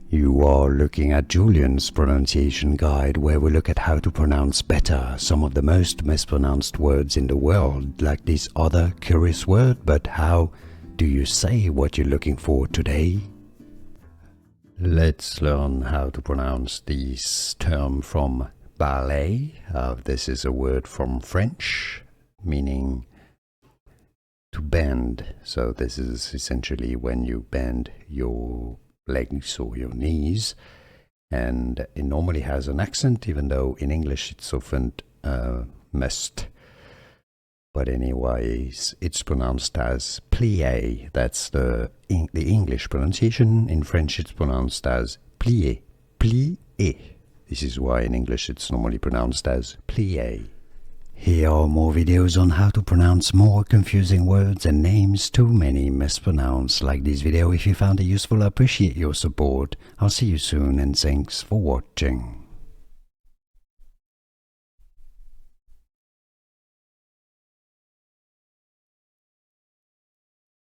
You are looking at Julian's pronunciation guide, where we look at how to pronounce better some of the most mispronounced words in the world, like this other curious word. But how do you say what you're looking for today? Let's learn how to pronounce this term from ballet. This is a word from French, meaning to bend. So this is essentially when you bend your legs or your knees, and it normally has an accent, even though in English it's often must. But anyways, it's pronounced as plie. That's the English pronunciation. In French it's pronounced as plier, plier. This is why in English it's normally pronounced as plier. Here are more videos on how to pronounce more confusing words and names too many mispronounced. Like this video if you found it useful. I appreciate your support. I'll see you soon and thanks for watching.